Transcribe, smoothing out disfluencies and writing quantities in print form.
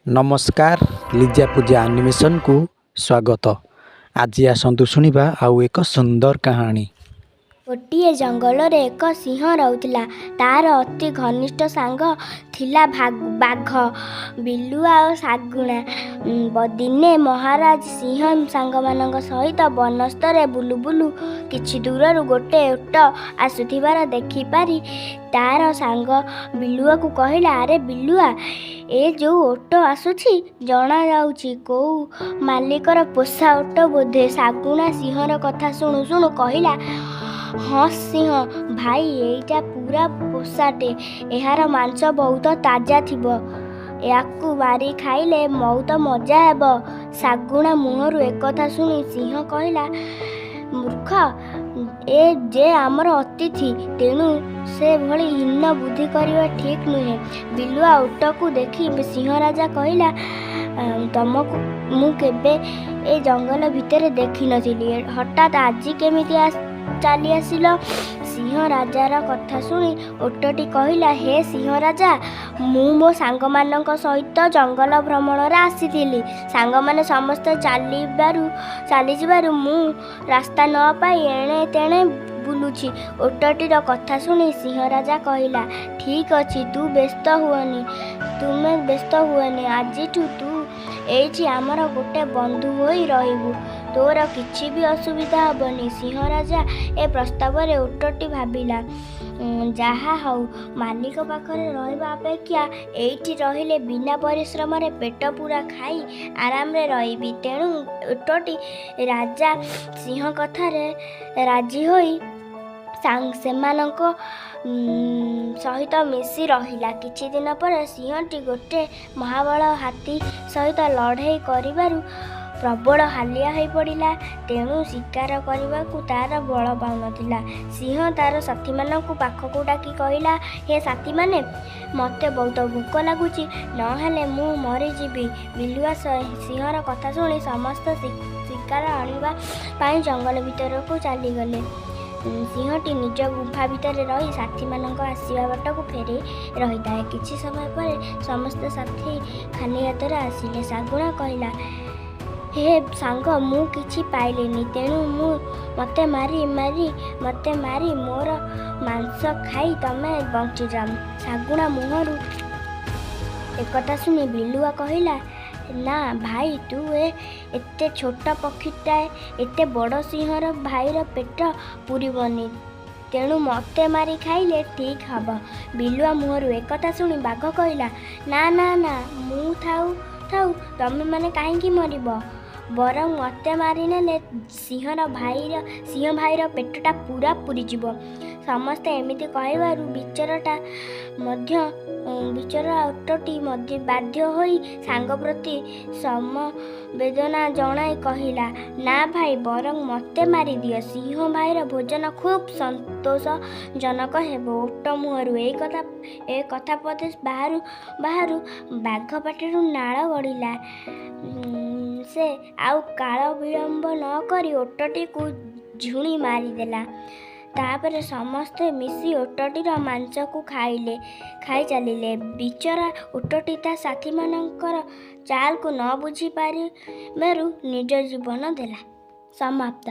नमस्कार लिजा पूजा एनिमेशन को स्वागत। आज आसतु शुणा आउ एक सुंदर कहानी। गोटे जंगल एक सिंह रहुला। तार अति घनिष्ठ सांग थिला बाघ बिलुआ और शागुणा। दिने महाराज सिंह सांग मान सहित बनस्तर बुलु बुलु किछि दूर गोटे ओट आसुथिबार देखिपारी तार सांग बिलुआ को कहला, अरे बिलुआ, ए जो ओट आसुछि जना जाउछि को मालिकर पोषा ओट बोधे। शागुणा सिंहर कथा शुणु शुणु कहला, हाँ सिंह भाई, एटा पूरा पोषाटे, यार मांस बहुत ताजा थिबो, याकू मारी खाइले बहुत मजा हेब। शागुणा मुहरु एकथा शुणी सिंह कहला, मूर्ख, ए जे आमर अतिथि, तेणु से भली हीन बुद्धि करवा ठीक नुहे। बिलुआ ओटकू देखी सिंह राजा कहला, तुमको मु केबे ए जंगल भितर देखि नथिली, हठात आज केमिति चली आसिल। सिंह राजार कथा शुणी ओटटी कहला, हे सिंह राजा, मु मो सांग मानक सहित जंगल भ्रमण रे आसीथिली। सांग माने समस्त चली जिबारु मु रास्ता न पाई एणे तेणे बुलुछि। ओटटीर कथा शुणी सिंह राजा कहला, ठीक अछि, तुमे व्यस्त हुएनी, आजिठु तू एइछि आमर गोटे बंधु होई रहिबु, तोर किछि भी असुविधा हेबनी। सिंह राजा ए प्रस्ताव रे ओटटी भाबिला, जहा हऊ, मालिक पाखरे रहिबा अपेक्षा एइठी रहिले बिना परिश्रम रे पेट पूरा खाई आराम रे रहिबी। तेणु ओटटी राजा सिंह कथारे राजी होई सेमानक सहित मिसी रहिला। किछि दिन पर सिंहटी गोटे महाबल हाथी सहित लड़ाई करिबारु प्रबल हालिया होई पड़िला। तेणु शिकार करबाकू तार बल पाउनथिला। सिंह तार साथी मानकू पाखकू डाकी कहला, हे साथी माने, मते बहुत भूख लागुची, नहेले मु मरी जीवी। बिलुआ सिंहर कथा शुणी समस्त शिकार आनिबा पाई जंगल भितरकू चलीगले। सिंहटी निज गुफा भितर रही साथी मानक आसीबा बाटकू फेरी रही थाए। किछि समय पर समस्त साथी खाली हाथरे आसिले। शागुणा कहला, हे सांग, मु किछि पाइलेनी, तेणु मते मारी मोर मांस खाई तमे बंची जाम। शागुणा मुहरु एकथा शुणी बिलुआ कहला, ना भाई, तू एते छोट पक्षीटाए, एते बड़ सिंहर भाईर पेट पूरीबनी, तेणु मते मारी खाइले ठीक हब। बिलुआ मुहरु एकथा शुणी बाघ कहला, ना ना ना, मु थाऊ तमे माने काहींकी मरिब, बरं मते मारी नेले सिंह भाईर पेटटा पूरा पूरीजिब। समस्ते एमिति कहबारु बिचरा ओटटी मध्य बाध्य होई सांग प्रति समवेदना जणाई कहला, ना भाई, बरं मते मारी दियो, सिंह भाईर भोजन खूब संतोषजनक हेबो। ओट मुहरु ए कथा पदे बाहरु बाघ पाटिरु नाळ गड़िला। से आउ काल विलंब न करी ओटटी को झुणी मारिदेला। तापर समस्ते मिसी ओटटीर मांस को खाई चलिले। बिचरा ओटटी ता साथी मानकर चाल को न बुझी पारिबारु निज जीवन देला। समाप्त।